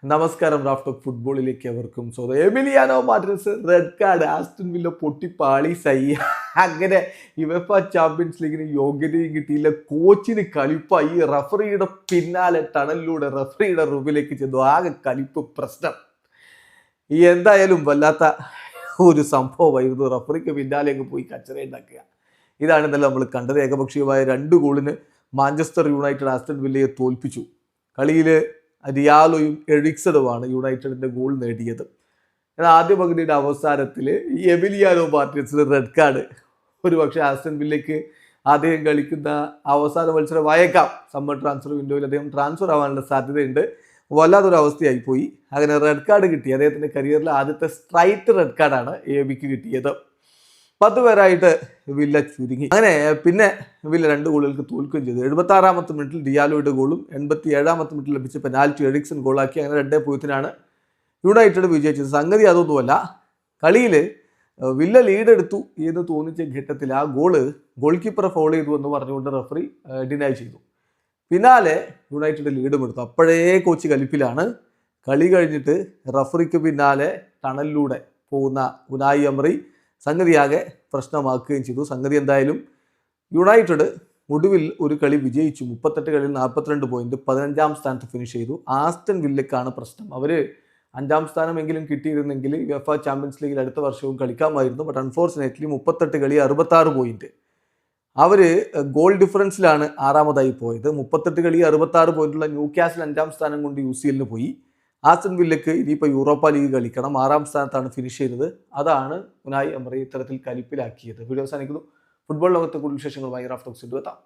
നമസ്കാരം. Raf talk ഫുട്ബോളിലേക്ക് അവർക്കും സ്വാഗതം. Emiliano Martinez red card, Aston Villa പൊട്ടിപ്പാളി അങ്ങനെ യുവേഫ ചാമ്പ്യൻസ് ലീഗിന് യോഗ്യതയും കിട്ടിയില്ല. കോച്ചിന് കലിപ്പായി. റഫറിയുടെ പിന്നാലെ ടണലിലൂടെ റഫറിയുടെ റൂമിലേക്ക് ചെന്നു. ആകെ കലിപ്പ് പ്രശ്നം. എന്തായാലും വല്ലാത്ത ഒരു സംഭവമായിരുന്നു. റഫറിക്ക് പിന്നാലെ അങ്ങ് പോയി കച്ചറ ഉണ്ടാക്കുക. ഇതാണ് ഇന്നലെ നമ്മൾ കണ്ടത്. ഏകപക്ഷീയമായ 2 ഗോളിന് മാഞ്ചസ്റ്റർ യുണൈറ്റഡ് ആസ്റ്റൺ വില്ലയെ തോൽപ്പിച്ചു. കളിയിൽ റിയാലോയും എറിക്സണുമാണ് യുണൈറ്റഡിന്റെ ഗോൾ നേടിയത്. എന്നാൽ ആദ്യ പകുതിയുടെ അവസാനത്തിൽ ഈ എമിലിയാനോ മാർട്ടിനസിന് റെഡ് കാർഡ്. ഒരു പക്ഷേ ആസ്റ്റൺ വില്ലയ്ക്ക് അദ്ദേഹം കളിക്കുന്ന അവസാന മത്സരം ആയേക്കാം. സമ്മർ ട്രാൻസ്ഫർ വിൻഡോയിൽ അദ്ദേഹം ട്രാൻസ്ഫർ ആവാനുള്ള സാധ്യതയുണ്ട്. വല്ലാത്തൊരു അവസ്ഥയായി പോയി. അങ്ങനെ റെഡ് കാർഡ് കിട്ടി. അദ്ദേഹത്തിന്റെ കരിയറിലെ ആദ്യത്തെ സ്ട്രൈറ്റ് റെഡ് കാർഡാണ് എബിക്ക് കിട്ടിയത്. 10 പേരായിട്ട് വില്ല ചുരുങ്ങി. അങ്ങനെ പിന്നെ വില്ല 2 ഗോളുകൾക്ക് തോൽക്കുകയും ചെയ്തു. 76-ാമത്തെ മിനിറ്റിൽ ഡിയാലോയുടെ ഗോളും 87-ാമത്തെ മിനിറ്റിൽ ലഭിച്ച പെനാൽറ്റി എറിക്സൺ ഗോളാക്കി. അങ്ങനെ 2-0 യുണൈറ്റഡ് വിജയിച്ചത്. സംഗതി അതൊന്നുമല്ല, കളിയിൽ വില്ല ലീഡ് എടുത്തു എന്ന് തോന്നിച്ച ഘട്ടത്തിൽ ആ ഗോൾ കീപ്പറെ ഫൗൾ ചെയ്തു എന്ന് പറഞ്ഞുകൊണ്ട് റഫറി ഡിനൈ ചെയ്തു. പിന്നാലെ യുണൈറ്റഡ് ലീഡും എടുത്തു. അപ്പോഴേ കോച്ച് കലിപ്പിലാണ്. കളി കഴിഞ്ഞിട്ട് റഫറിക്ക് പിന്നാലെ ടണലിലൂടെ പോകുന്ന ഉനായി എമറി സംഗതിയാകെ പ്രശ്നമാക്കുകയും ചെയ്തു. സംഗതി എന്തായാലും യുണൈറ്റഡ് ഒടുവിൽ ഒരു കളി വിജയിച്ചു. 38 കളിയിൽ 42 പോയിന്റ്, 15-ാം സ്ഥാനത്ത് ഫിനിഷ് ചെയ്തു. ആസ്റ്റൺ വില്ലക്കാണ് പ്രശ്നം. അവർ 5-ാം സ്ഥാനമെങ്കിലും കിട്ടിയിരുന്നെങ്കിൽ യുവേഫ ചാമ്പ്യൻസ് ലീഗിൽ അടുത്ത വർഷവും കളിക്കാമായിരുന്നു. ബട്ട് അൺഫോർച്ചുനേറ്റ്ലി 38 കളി 66 പോയിന്റ്. അവർ ഗോൾ ഡിഫറൻസിലാണ് 6-ാമതായി പോയത്. 38 കളി 66 പോയിന്റുള്ള ന്യൂ കാസിൽ 5-ാം സ്ഥാനം കൊണ്ട് UCL പോയി. ആസ്റ്റൺ വില്ലക്ക് ഇനിയിപ്പോൾ യൂറോപ്പ ലീഗ് കളിക്കണം. 6-ാം സ്ഥാനത്താണ് ഫിനിഷ് ചെയ്തത്. അതാണ് ഉനായി എമറി ഇത്തരത്തിൽ കലിപ്പിലാക്കിയത്. വീഡിയോ അവസാനിക്കുന്നു. ഫുട്ബോൾ ലോകത്തെ കൂടുതൽ വിശേഷങ്ങളുമായി റാഫ് ടോക്സ് എത്താം.